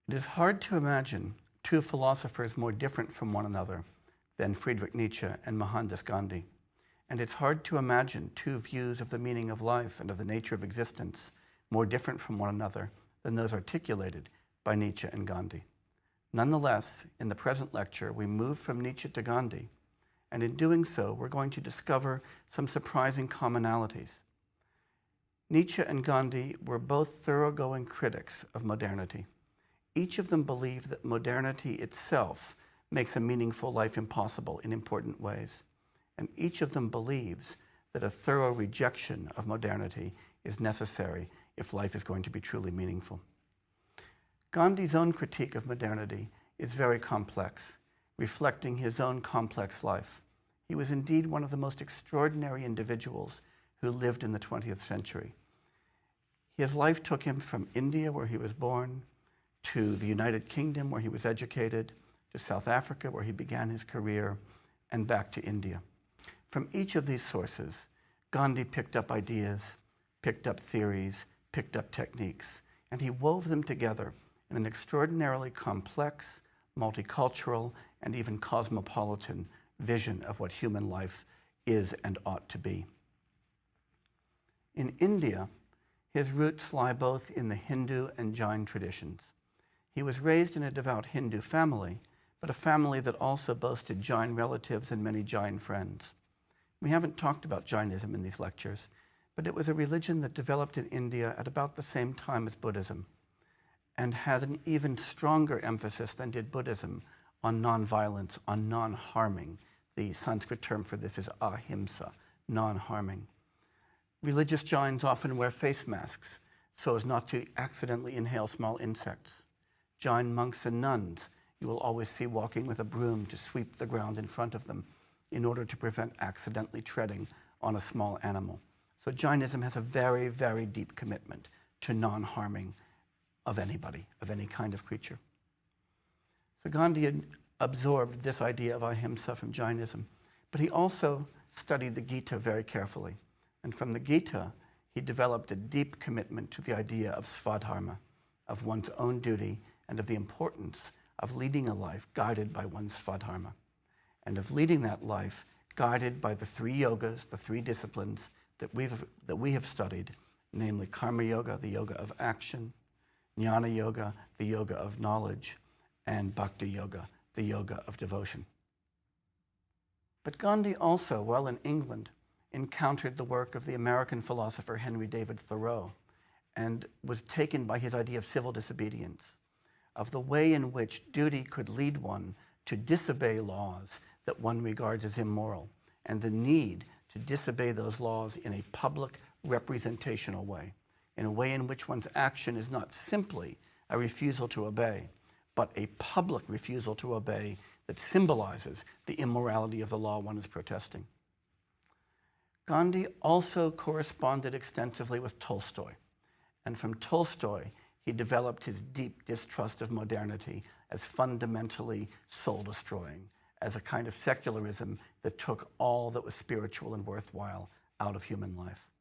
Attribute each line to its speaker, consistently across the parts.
Speaker 1: It is hard to imagine two philosophers more different from one another than Friedrich Nietzsche and Mohandas Gandhi. And it's hard to imagine two views of the meaning of life and of the nature of existence more different from one another than those articulated by Nietzsche and Gandhi. Nonetheless, in the present lecture, we move from Nietzsche to Gandhi, and in doing so, we're going to discover some surprising commonalities. Nietzsche and Gandhi were both thoroughgoing critics of modernity. Each of them believed that modernity itself makes a meaningful life impossible in important ways. And each of them believes that a thorough rejection of modernity is necessary if life is going to be truly meaningful. Gandhi's own critique of modernity is very complex, reflecting his own complex life. He was indeed one of the most extraordinary individuals who lived in the 20th century. His life took him from India, where he was born, to the United Kingdom, where he was educated, to South Africa, where he began his career, and back to India. From each of these sources, Gandhi picked up ideas, picked up theories, picked up techniques, and he wove them together in an extraordinarily complex, multicultural, and even cosmopolitan vision of what human life is and ought to be. In India, his roots lie both in the Hindu and Jain traditions. He was raised in a devout Hindu family, but a family that also boasted Jain relatives and many Jain friends. We haven't talked about Jainism in these lectures, but it was a religion that developed in India at about the same time as Buddhism, and had an even stronger emphasis than did Buddhism on nonviolence, on non-harming. The Sanskrit term for this is ahimsa, non-harming. Religious Jains often wear face masks so as not to accidentally inhale small insects. Jain monks and nuns you will always see walking with a broom to sweep the ground in front of them in order to prevent accidentally treading on a small animal. So Jainism has a very, very deep commitment to non-harming of anybody, of any kind of creature. So Gandhi had absorbed this idea of ahimsa from Jainism, but he also studied the Gita very carefully. And from the Gita, he developed a deep commitment to the idea of svadharma, of one's own duty, and of the importance of leading a life guided by one's svadharma, and of leading that life guided by the three yogas, the three disciplines that we have studied, namely karma yoga, the yoga of action, jnana yoga, the yoga of knowledge, and bhakti yoga, the yoga of devotion. But Gandhi also, while in England, encountered the work of the American philosopher Henry David Thoreau and was taken by his idea of civil disobedience, of the way in which duty could lead one to disobey laws that one regards as immoral, and the need to disobey those laws in a public, representational way, in a way in which one's action is not simply a refusal to obey, but a public refusal to obey that symbolizes the immorality of the law one is protesting. Gandhi also corresponded extensively with Tolstoy, and from Tolstoy, he developed his deep distrust of modernity as fundamentally soul-destroying, as a kind of secularism that took all that was spiritual and worthwhile out of human life.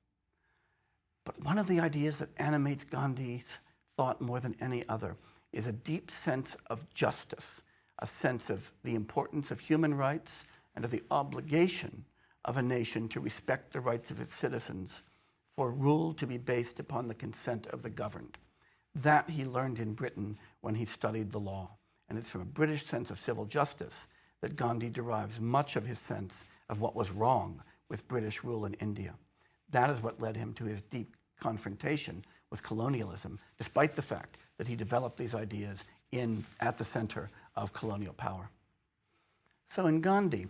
Speaker 1: But one of the ideas that animates Gandhi's thought more than any other is a deep sense of justice, a sense of the importance of human rights and of the obligation of a nation to respect the rights of its citizens, for rule to be based upon the consent of the governed. That he learned in Britain when he studied the law. And it's from a British sense of civil justice that Gandhi derives much of his sense of what was wrong with British rule in India. That is what led him to his deep confrontation with colonialism, despite the fact that he developed these ideas at the center of colonial power. So in Gandhi,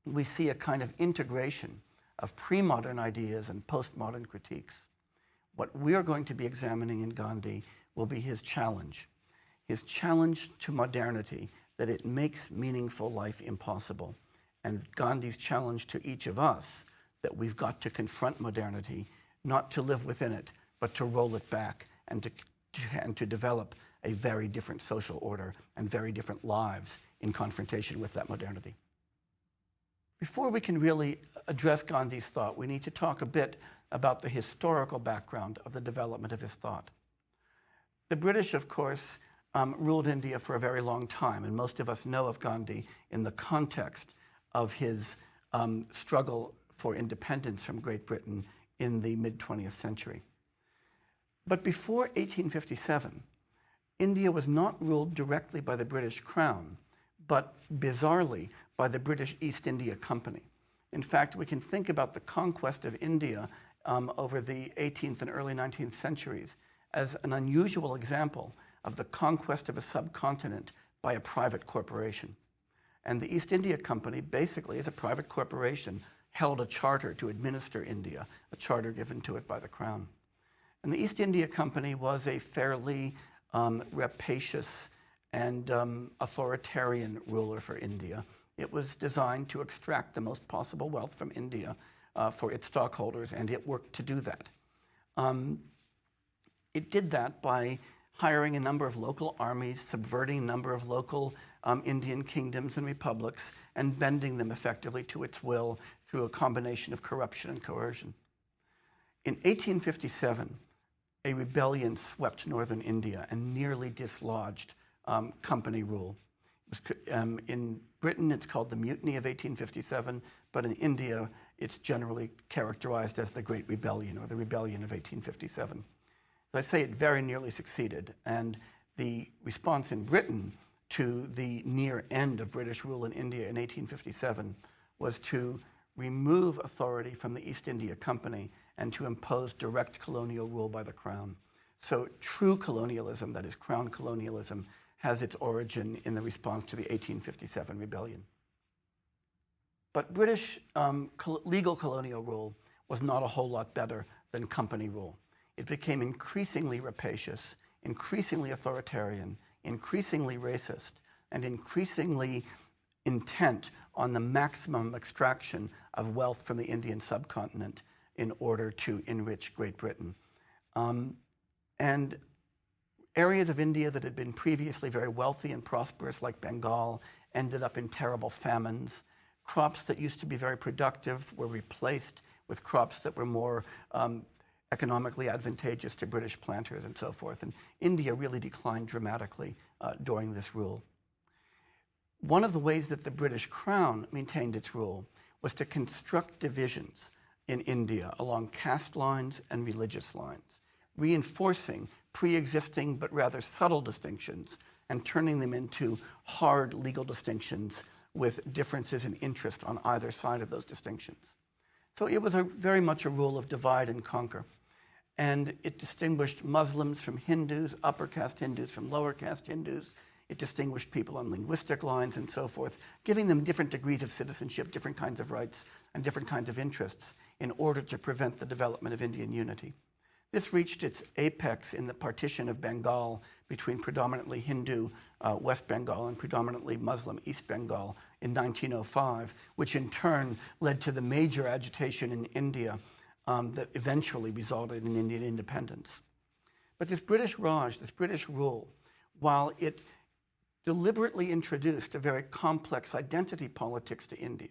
Speaker 1: we see a kind of integration of pre-modern ideas and postmodern critiques. What we're going to be examining in Gandhi will be his challenge to modernity, that it makes meaningful life impossible, and Gandhi's challenge to each of us that we've got to confront modernity, not to live within it, but to roll it back and to develop a very different social order and very different lives in confrontation with that modernity. Before we can really address Gandhi's thought, we need to talk a bit about the historical background of the development of his thought. The British, of course, ruled India for a very long time, and most of us know of Gandhi in the context of his struggle for independence from Great Britain in the mid-20th century. But before 1857, India was not ruled directly by the British Crown, but bizarrely by the British East India Company. In fact, we can think about the conquest of India over the 18th and early 19th centuries as an unusual example of the conquest of a subcontinent by a private corporation. And the East India Company, basically, as a private corporation, held a charter to administer India, a charter given to it by the Crown. And the East India Company was a fairly rapacious and authoritarian ruler for India. It was designed to extract the most possible wealth from India for its stockholders, and it worked to do that. It did that by hiring a number of local armies, subverting a number of local Indian kingdoms and republics, and bending them effectively to its will through a combination of corruption and coercion. In 1857, a rebellion swept northern India and nearly dislodged company rule. In Britain, it's called the Mutiny of 1857, but in India, it's generally characterized as the Great Rebellion, or the Rebellion of 1857. So I say it very nearly succeeded, and the response in Britain to the near end of British rule in India in 1857 was to remove authority from the East India Company and to impose direct colonial rule by the Crown. So true colonialism, that is Crown colonialism, has its origin in the response to the 1857 rebellion. But British legal colonial rule was not a whole lot better than company rule. It became increasingly rapacious, increasingly authoritarian, increasingly racist, and increasingly intent on the maximum extraction of wealth from the Indian subcontinent in order to enrich Great Britain. And areas of India that had been previously very wealthy and prosperous, like Bengal, ended up in terrible famines. Crops that used to be very productive were replaced with crops that were more economically advantageous to British planters and so forth. And India really declined dramatically during this rule. One of the ways that the British Crown maintained its rule was to construct divisions in India along caste lines and religious lines, reinforcing pre-existing but rather subtle distinctions and turning them into hard legal distinctions with differences in interest on either side of those distinctions. So it was very much a rule of divide and conquer. And it distinguished Muslims from Hindus, upper caste Hindus from lower caste Hindus. It distinguished people on linguistic lines and so forth, giving them different degrees of citizenship, different kinds of rights, and different kinds of interests in order to prevent the development of Indian unity. This reached its apex in the partition of Bengal between predominantly Hindu West Bengal and predominantly Muslim East Bengal in 1905, which in turn led to the major agitation in India that eventually resulted in Indian independence. But this British Raj, this British rule, while it deliberately introduced a very complex identity politics to India,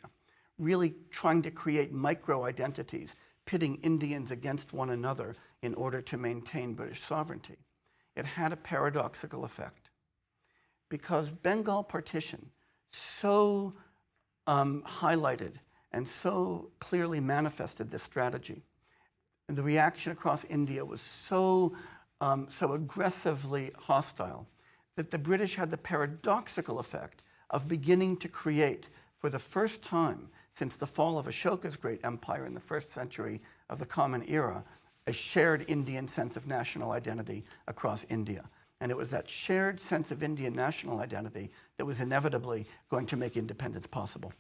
Speaker 1: really trying to create micro-identities, pitting Indians against one another in order to maintain British sovereignty, it had a paradoxical effect. Because Bengal partition so highlighted and so clearly manifested this strategy, and the reaction across India was so aggressively hostile that the British had the paradoxical effect of beginning to create, for the first time since the fall of Ashoka's great empire in the 1st century of the Common Era, a shared Indian sense of national identity across India. And it was that shared sense of Indian national identity that was inevitably going to make independence possible.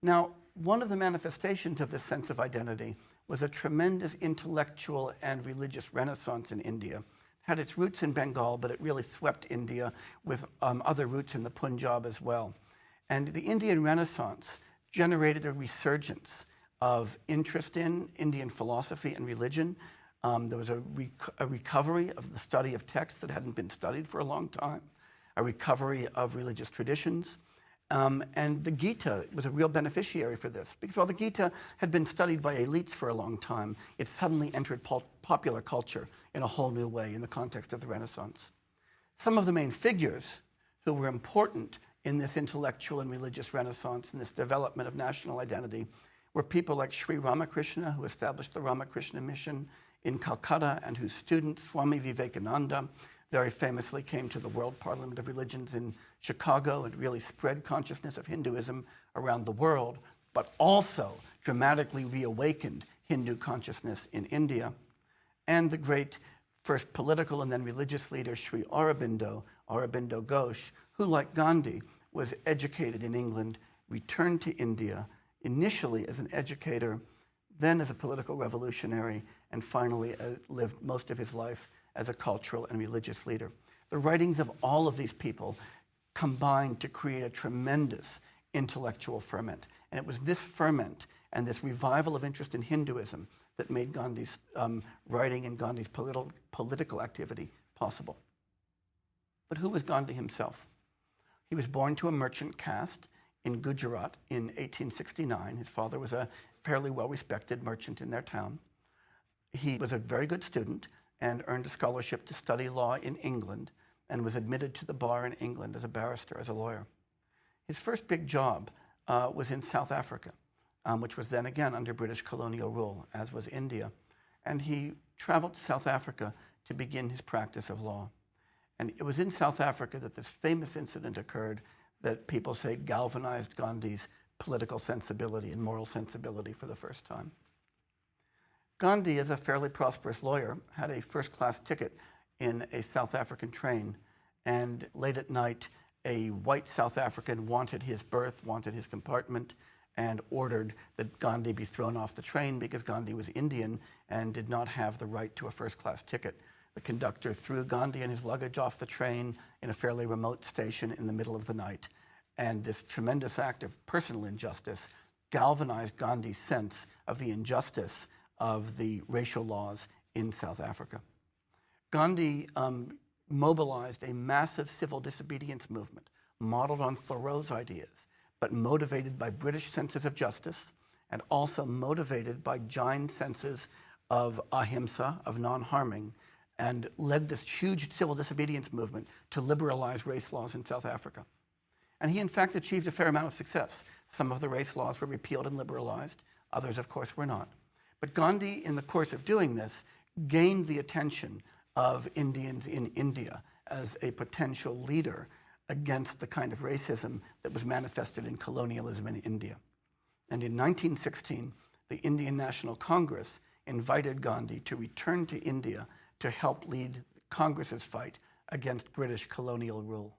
Speaker 1: Now, one of the manifestations of this sense of identity was a tremendous intellectual and religious renaissance in India. It had its roots in Bengal, but it really swept India with other roots in the Punjab as well. And the Indian Renaissance generated a resurgence of interest in Indian philosophy and religion, There was a recovery of the study of texts that hadn't been studied for a long time, a recovery of religious traditions. And the Gita was a real beneficiary for this, because while the Gita had been studied by elites for a long time, it suddenly entered popular culture in a whole new way in the context of the Renaissance. Some of the main figures who were important in this intellectual and religious Renaissance and this development of national identity were people like Sri Ramakrishna, who established the Ramakrishna mission in Calcutta, and whose student, Swami Vivekananda, very famously came to the World Parliament of Religions in Chicago and really spread consciousness of Hinduism around the world, but also dramatically reawakened Hindu consciousness in India. And the great first political and then religious leader, Sri Aurobindo Ghosh, who, like Gandhi, was educated in England, returned to India, initially as an educator, then as a political revolutionary, and finally lived most of his life as a cultural and religious leader. The writings of all of these people combined to create a tremendous intellectual ferment. And it was this ferment and this revival of interest in Hinduism that made Gandhi's writing and Gandhi's political activity possible. But who was Gandhi himself? He was born to a merchant caste in Gujarat in 1869. His father was a fairly well-respected merchant in their town. He was a very good student and earned a scholarship to study law in England and was admitted to the bar in England as a barrister, as a lawyer. His first big job was in South Africa, which was then again under British colonial rule, as was India. And he traveled to South Africa to begin his practice of law. And it was in South Africa that this famous incident occurred that people say galvanized Gandhi's political sensibility and moral sensibility for the first time. Gandhi, as a fairly prosperous lawyer, had a first-class ticket in a South African train, and late at night, a white South African wanted his berth, wanted his compartment, and ordered that Gandhi be thrown off the train because Gandhi was Indian and did not have the right to a first-class ticket. The conductor threw Gandhi and his luggage off the train in a fairly remote station in the middle of the night. And this tremendous act of personal injustice galvanized Gandhi's sense of the injustice of the racial laws in South Africa. Gandhi mobilized a massive civil disobedience movement modeled on Thoreau's ideas, but motivated by British senses of justice and also motivated by Jain senses of ahimsa, of non-harming, and led this huge civil disobedience movement to liberalize race laws in South Africa. And he, in fact, achieved a fair amount of success. Some of the race laws were repealed and liberalized. Others, of course, were not. But Gandhi, in the course of doing this, gained the attention of Indians in India as a potential leader against the kind of racism that was manifested in colonialism in India. And in 1916, the Indian National Congress invited Gandhi to return to India to help lead Congress's fight against British colonial rule.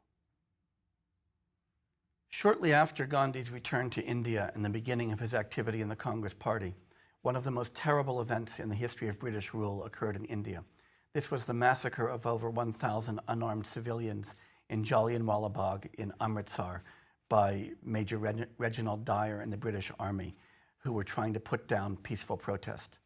Speaker 1: Shortly after Gandhi's return to India and the beginning of his activity in the Congress Party, one of the most terrible events in the history of British rule occurred in India. This was the massacre of over 1,000 unarmed civilians in Jallianwala Bagh in Amritsar by Major Reginald Dyer and the British Army, who were trying to put down peaceful protest.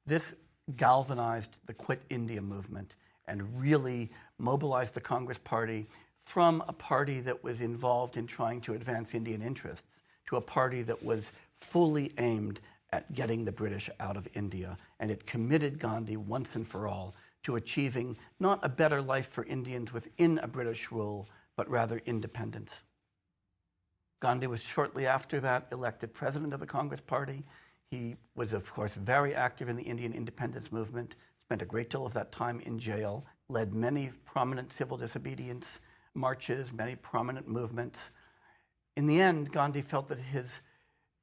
Speaker 1: This galvanized the Quit India movement and really mobilized the Congress Party from a party that was involved in trying to advance Indian interests to a party that was fully aimed at getting the British out of India. And it committed Gandhi once and for all to achieving not a better life for Indians within a British rule, but rather independence. Gandhi was shortly after that elected president of the Congress Party. He was, of course, very active in the Indian independence movement, spent a great deal of that time in jail, led many prominent civil disobedience marches, many prominent movements. In the end, Gandhi felt that his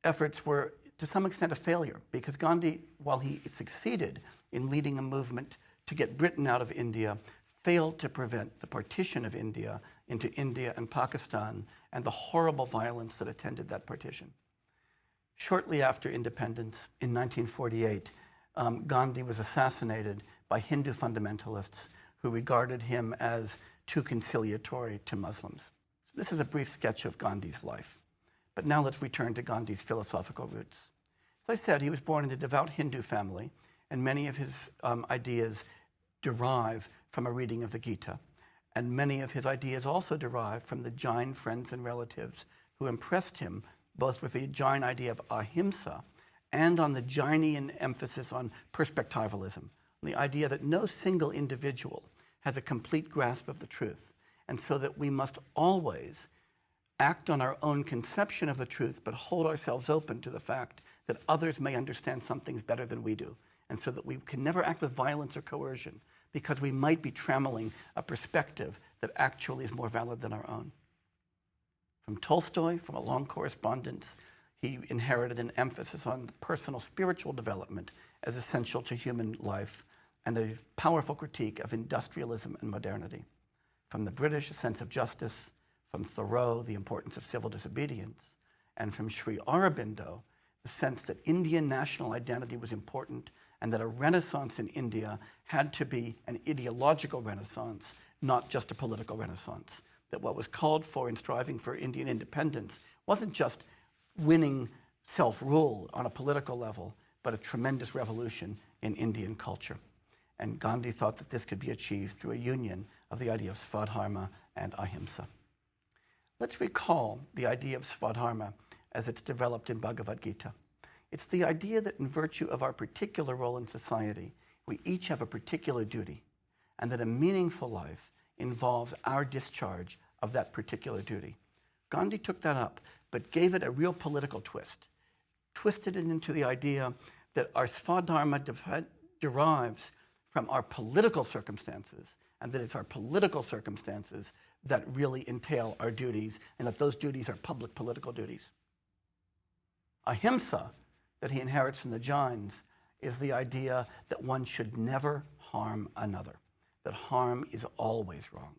Speaker 1: efforts were, to some extent, a failure, because Gandhi, while he succeeded in leading a movement to get Britain out of India, failed to prevent the partition of India into India and Pakistan and the horrible violence that attended that partition. Shortly after independence, in 1948, Gandhi was assassinated by Hindu fundamentalists who regarded him as too conciliatory to Muslims. So this is a brief sketch of Gandhi's life. But now let's return to Gandhi's philosophical roots. As I said, he was born in a devout Hindu family and many of his ideas derive from a reading of the Gita. And many of his ideas also derive from the Jain friends and relatives who impressed him both with the Jain idea of ahimsa and on the Jainian emphasis on perspectivalism, the idea that no single individual has a complete grasp of the truth, and so that we must always act on our own conception of the truth, but hold ourselves open to the fact that others may understand some things better than we do, and so that we can never act with violence or coercion, because we might be trammeling a perspective that actually is more valid than our own. From Tolstoy, from a long correspondence, he inherited an emphasis on personal spiritual development as essential to human life and a powerful critique of industrialism and modernity. From the British, a sense of justice. From Thoreau, the importance of civil disobedience. And from Sri Aurobindo, the sense that Indian national identity was important and that a renaissance in India had to be an ideological renaissance, not just a political renaissance. That what was called for in striving for Indian independence wasn't just winning self-rule on a political level, but a tremendous revolution in Indian culture. And Gandhi thought that this could be achieved through a union of the idea of Svadharma and Ahimsa. Let's recall the idea of Svadharma as it's developed in Bhagavad Gita. It's the idea that in virtue of our particular role in society, we each have a particular duty, and that a meaningful life involves our discharge of that particular duty. Gandhi took that up, but gave it a real political twist, twisted it into the idea that our Svadharma derives from our political circumstances, and that it's our political circumstances that really entail our duties, and that those duties are public political duties. Ahimsa, that he inherits from the Jains, is the idea that one should never harm another, that harm is always wrong.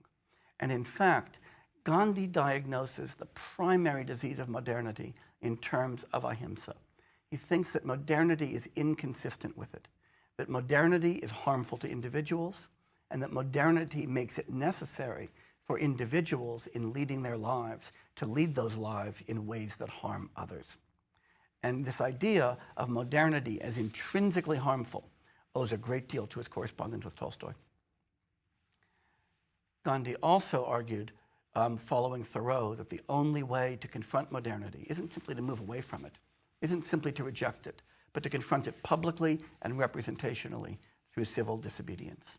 Speaker 1: And in fact, Gandhi diagnoses the primary disease of modernity in terms of ahimsa. He thinks that modernity is inconsistent with it, that modernity is harmful to individuals, and that modernity makes it necessary for individuals in leading their lives to lead those lives in ways that harm others. And this idea of modernity as intrinsically harmful owes a great deal to his correspondence with Tolstoy. Gandhi also argued, following Thoreau, that the only way to confront modernity isn't simply to move away from it, isn't simply to reject it, but to confront it publicly and representationally through civil disobedience.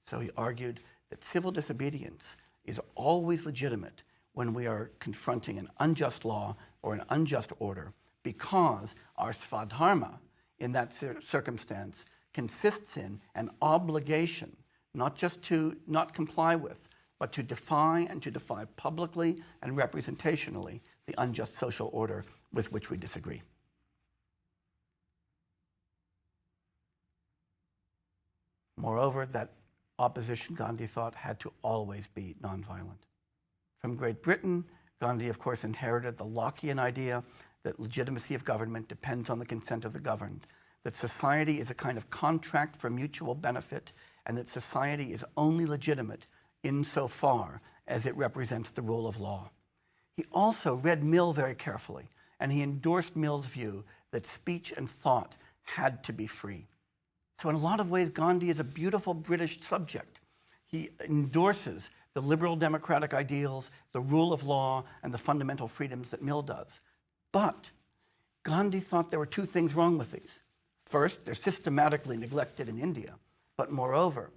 Speaker 1: So he argued that civil disobedience is always legitimate when we are confronting an unjust law or an unjust order, because our svadharma in that circumstance consists in an obligation, not just to not comply with, but to defy and to defy publicly and representationally the unjust social order with which we disagree. Moreover, that opposition, Gandhi thought, had to always be nonviolent. From Great Britain, Gandhi, of course, inherited the Lockean idea that legitimacy of government depends on the consent of the governed, that society is a kind of contract for mutual benefit, and that society is only legitimate insofar as it represents the rule of law. He also read Mill very carefully, and he endorsed Mill's view that speech and thought had to be free. So in a lot of ways, Gandhi is a beautiful British subject. He endorses the liberal democratic ideals, the rule of law, and the fundamental freedoms that Mill does. But Gandhi thought there were two things wrong with these. First, they're systematically neglected in India. But moreover,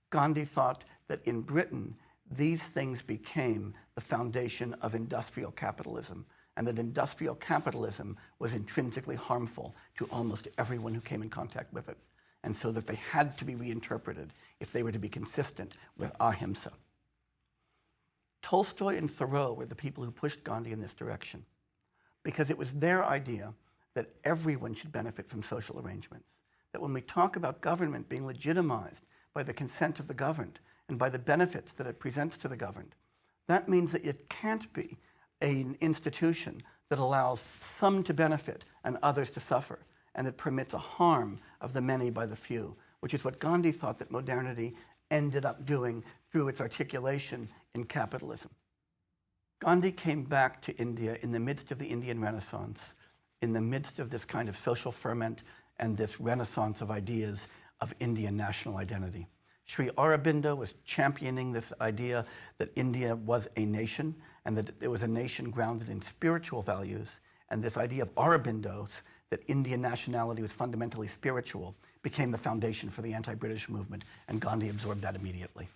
Speaker 1: Gandhi thought that in Britain, these things became the foundation of industrial capitalism, and that industrial capitalism was intrinsically harmful to almost everyone who came in contact with it, and so that they had to be reinterpreted if they were to be consistent with ahimsa. Tolstoy and Thoreau were the people who pushed Gandhi in this direction, because it was their idea that everyone should benefit from social arrangements, that when we talk about government being legitimized by the consent of the governed and by the benefits that it presents to the governed, that means that it can't be an institution that allows some to benefit and others to suffer, and that permits a harm of the many by the few, which is what Gandhi thought that modernity ended up doing through its articulation in capitalism. Gandhi came back to India in the midst of the Indian Renaissance, in the midst of this kind of social ferment and this renaissance of ideas of Indian national identity. Sri Aurobindo was championing this idea that India was a nation and that it was a nation grounded in spiritual values. And this idea of Aurobindo's, that Indian nationality was fundamentally spiritual, became the foundation for the anti-British movement, and Gandhi absorbed that immediately.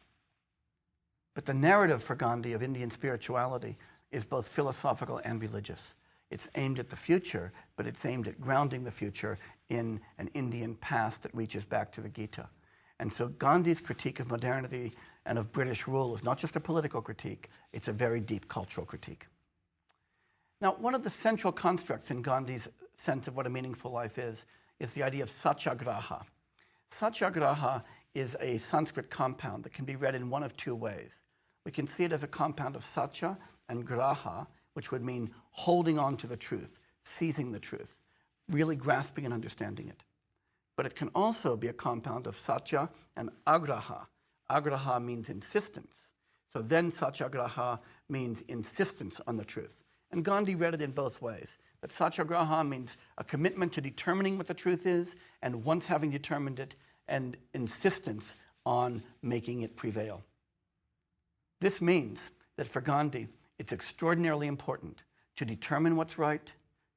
Speaker 1: But the narrative for Gandhi of Indian spirituality is both philosophical and religious. It's aimed at the future, but it's aimed at grounding the future in an Indian past that reaches back to the Gita. And so Gandhi's critique of modernity and of British rule is not just a political critique, it's a very deep cultural critique. Now, one of the central constructs in Gandhi's sense of what a meaningful life is the idea of satyagraha. Satyagraha is a Sanskrit compound that can be read in one of two ways. We can see it as a compound of satya and graha, which would mean holding on to the truth, seizing the truth, really grasping and understanding it. But it can also be a compound of satya and agraha. Agraha means insistence. So then satyagraha means insistence on the truth. And Gandhi read it in both ways. That satyagraha means a commitment to determining what the truth is, and once having determined it, an insistence on making it prevail. This means that for Gandhi, it's extraordinarily important to determine what's right,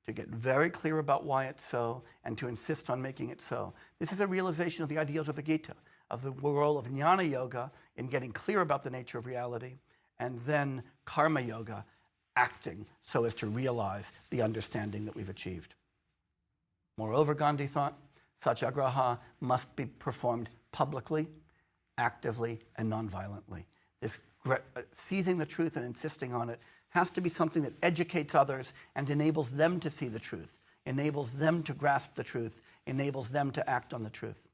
Speaker 1: to get very clear about why it's so, and to insist on making it so. This is a realization of the ideals of the Gita, of the role of jnana yoga in getting clear about the nature of reality, and then karma yoga, acting so as to realize the understanding that we've achieved. Moreover, Gandhi thought, satyagraha must be performed publicly, actively, and nonviolently. This seizing the truth and insisting on it has to be something that educates others and enables them to see the truth, enables them to grasp the truth, enables them to act on the truth.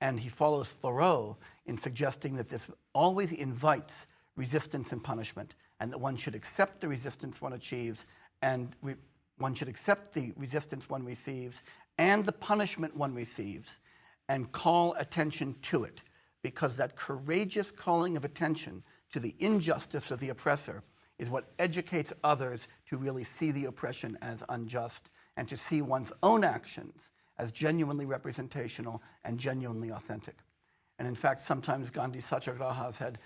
Speaker 1: And he follows Thoreau in suggesting that this always invites resistance and punishment, and that one should accept the resistance one achieves, and one should accept the resistance one receives and the punishment one receives, and call attention to it, because that courageous calling of attention to the injustice of the oppressor is what educates others to really see the oppression as unjust and to see one's own actions as genuinely representational and genuinely authentic. And in fact, sometimes Gandhi's satyagrahas had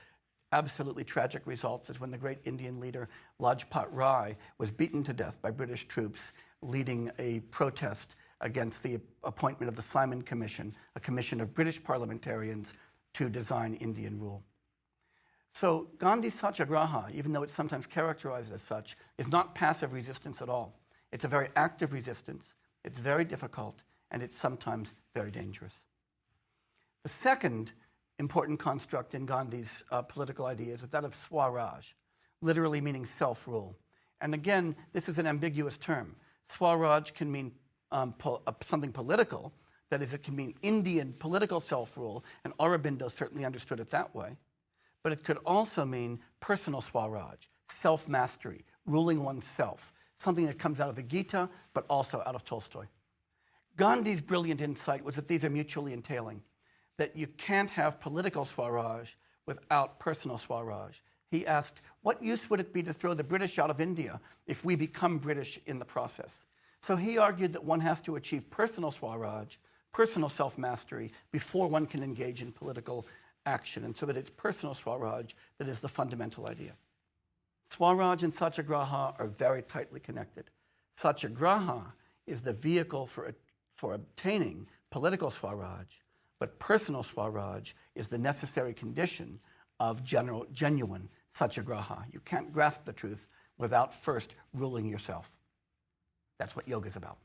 Speaker 1: absolutely tragic results, as when the great Indian leader Lajpat Rai was beaten to death by British troops leading a protest against the appointment of the Simon Commission, a commission of British parliamentarians to design Indian rule. So Gandhi's satyagraha, even though it's sometimes characterized as such, is not passive resistance at all. It's a very active resistance, it's very difficult, and it's sometimes very dangerous. The second important construct in Gandhi's political ideas is that of Swaraj, literally meaning self-rule. And again, this is an ambiguous term. Swaraj can mean something political, that is, it can mean Indian political self-rule, and Aurobindo certainly understood it that way. But it could also mean personal Swaraj, self-mastery, ruling oneself, something that comes out of the Gita, but also out of Tolstoy. Gandhi's brilliant insight was that these are mutually entailing, that you can't have political Swaraj without personal Swaraj. He asked, what use would it be to throw the British out of India if we become British in the process? So he argued that one has to achieve personal Swaraj, personal self-mastery, before one can engage in political action, and so that it's personal Swaraj that is the fundamental idea. Swaraj and Satyagraha are very tightly connected. Satyagraha is the vehicle for obtaining political Swaraj, but personal Swaraj is the necessary condition of genuine Satyagraha. You can't grasp the truth without first ruling yourself. That's what yoga is about.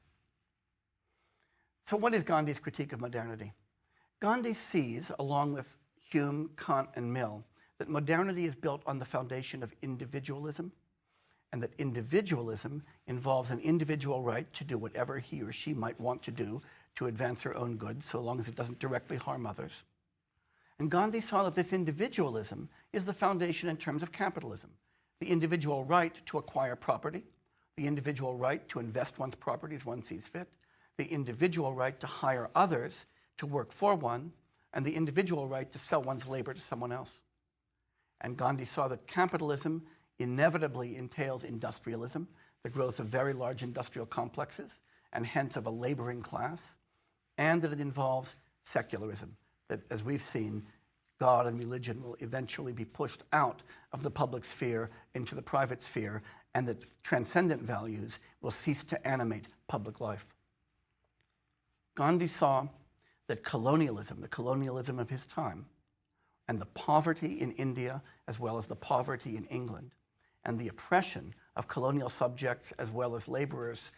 Speaker 1: So what is Gandhi's critique of modernity? Gandhi sees, along with Hume, Kant, and Mill, that modernity is built on the foundation of individualism, and that individualism involves an individual right to do whatever he or she might want to do to advance her own good, so long as it doesn't directly harm others. And Gandhi saw that this individualism is the foundation in terms of capitalism. The individual right to acquire property, the individual right to invest one's property as one sees fit, the individual right to hire others to work for one, and the individual right to sell one's labor to someone else. And Gandhi saw that capitalism inevitably entails industrialism, the growth of very large industrial complexes, and hence of a laboring class, and that it involves secularism, that, as we've seen, God and religion will eventually be pushed out of the public sphere into the private sphere, and that transcendent values will cease to animate public life. Gandhi saw that colonialism, the colonialism of his time, and the poverty in India, as well as the poverty in England, and the oppression of colonial subjects as well as laborers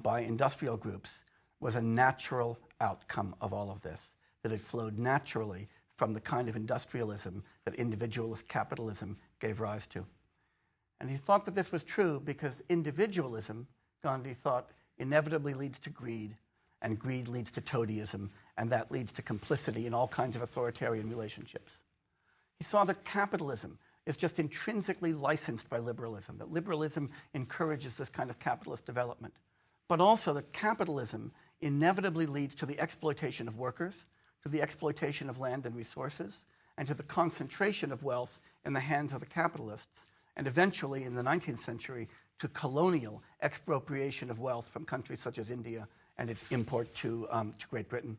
Speaker 1: by industrial groups, was a natural outcome of all of this, that it flowed naturally from the kind of industrialism that individualist capitalism gave rise to. And he thought that this was true because individualism, Gandhi thought, inevitably leads to greed, and greed leads to toadyism, and that leads to complicity in all kinds of authoritarian relationships. He saw that capitalism is just intrinsically licensed by liberalism, that liberalism encourages this kind of capitalist development, but also that capitalism inevitably leads to the exploitation of workers, to the exploitation of land and resources, and to the concentration of wealth in the hands of the capitalists, and eventually, in the 19th century, to colonial expropriation of wealth from countries such as India and its import to Great Britain.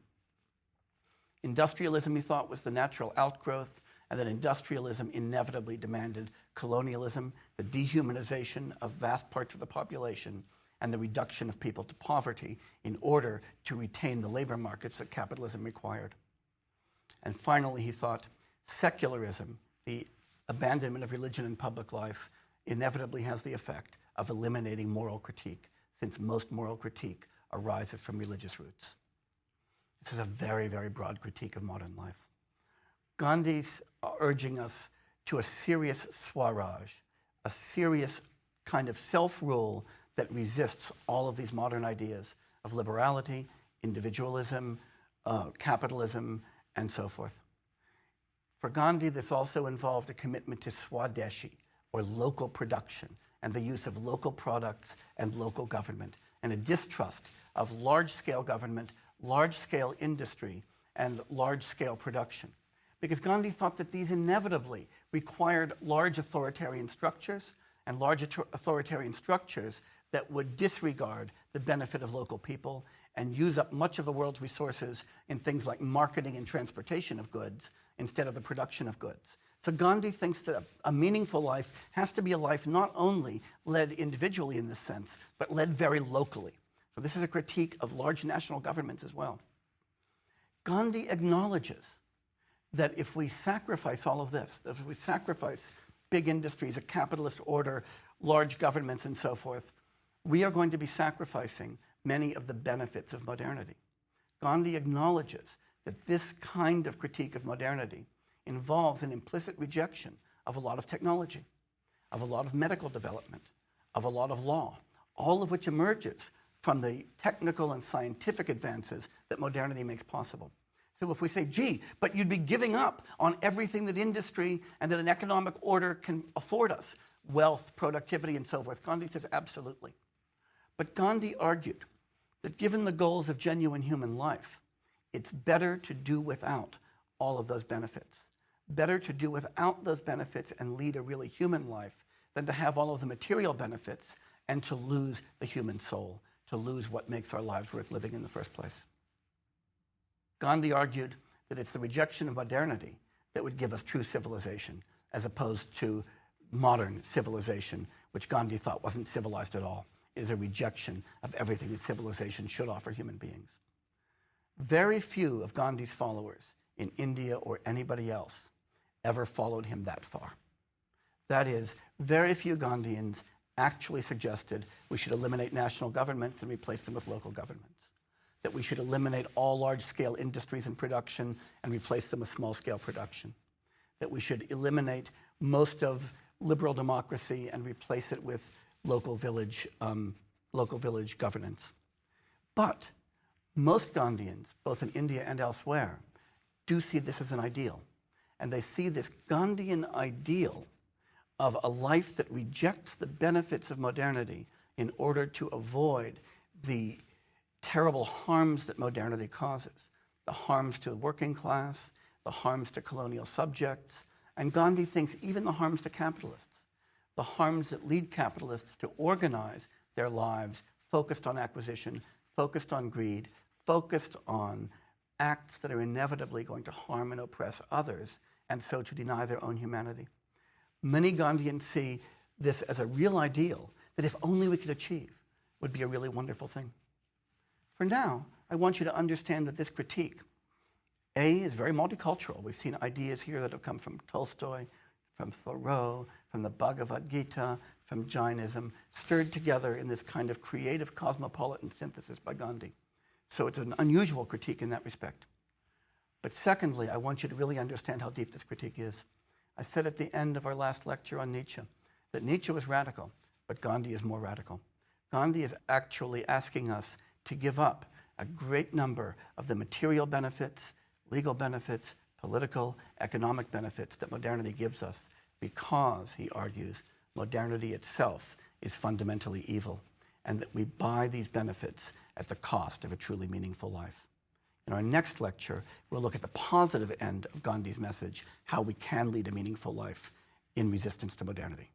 Speaker 1: Industrialism, he thought, was the natural outgrowth, and that industrialism inevitably demanded colonialism, the dehumanization of vast parts of the population, and the reduction of people to poverty in order to retain the labor markets that capitalism required. And finally, he thought, secularism, the abandonment of religion in public life, inevitably has the effect of eliminating moral critique, since most moral critique arises from religious roots. This is a very, very broad critique of modern life. Gandhi's urging us to a serious Swaraj, a serious kind of self-rule that resists all of these modern ideas of liberality, individualism, capitalism, and so forth. For Gandhi, this also involved a commitment to Swadeshi, or local production, and the use of local products and local government, and a distrust of large-scale government, large-scale industry, and large-scale production. Because Gandhi thought that these inevitably required large authoritarian structures, and large authoritarian structures that would disregard the benefit of local people and use up much of the world's resources in things like marketing and transportation of goods instead of the production of goods. So Gandhi thinks that a meaningful life has to be a life not only led individually in this sense, but led very locally. So this is a critique of large national governments as well. Gandhi acknowledges that if we sacrifice all of this, that if we sacrifice big industries, a capitalist order, large governments, and so forth, we are going to be sacrificing many of the benefits of modernity. Gandhi acknowledges that this kind of critique of modernity involves an implicit rejection of a lot of technology, of a lot of medical development, of a lot of law, all of which emerges from the technical and scientific advances that modernity makes possible. So if we say, gee, but you'd be giving up on everything that industry and that an economic order can afford us, wealth, productivity, and so forth, Gandhi says absolutely. But Gandhi argued that given the goals of genuine human life, it's better to do without all of those benefits. Better to do without those benefits and lead a really human life than to have all of the material benefits and to lose the human soul, to lose what makes our lives worth living in the first place. Gandhi argued that it's the rejection of modernity that would give us true civilization, as opposed to modern civilization, which Gandhi thought wasn't civilized at all, is a rejection of everything that civilization should offer human beings. Very few of Gandhi's followers in India or anybody else ever followed him that far. That is, very few Gandhians actually suggested we should eliminate national governments and replace them with local governments, that we should eliminate all large-scale industries and production and replace them with small-scale production, that we should eliminate most of liberal democracy and replace it with local village governance. But most Gandhians, both in India and elsewhere, do see this as an ideal. And they see this Gandhian ideal of a life that rejects the benefits of modernity in order to avoid the terrible harms that modernity causes, the harms to the working class, the harms to colonial subjects, and Gandhi thinks even the harms to capitalists, the harms that lead capitalists to organize their lives focused on acquisition, focused on greed, focused on acts that are inevitably going to harm and oppress others, and so to deny their own humanity. Many Gandhians see this as a real ideal that if only we could achieve would be a really wonderful thing. For now, I want you to understand that this critique, A, is very multicultural. We've seen ideas here that have come from Tolstoy, from Thoreau, from the Bhagavad Gita, from Jainism, stirred together in this kind of creative cosmopolitan synthesis by Gandhi. So it's an unusual critique in that respect. But secondly, I want you to really understand how deep this critique is. I said at the end of our last lecture on Nietzsche that Nietzsche was radical, but Gandhi is more radical. Gandhi is actually asking us to give up a great number of the material benefits, legal benefits, political, economic benefits that modernity gives us because, he argues, modernity itself is fundamentally evil, and that we buy these benefits at the cost of a truly meaningful life. In our next lecture, we'll look at the positive end of Gandhi's message, how we can lead a meaningful life in resistance to modernity.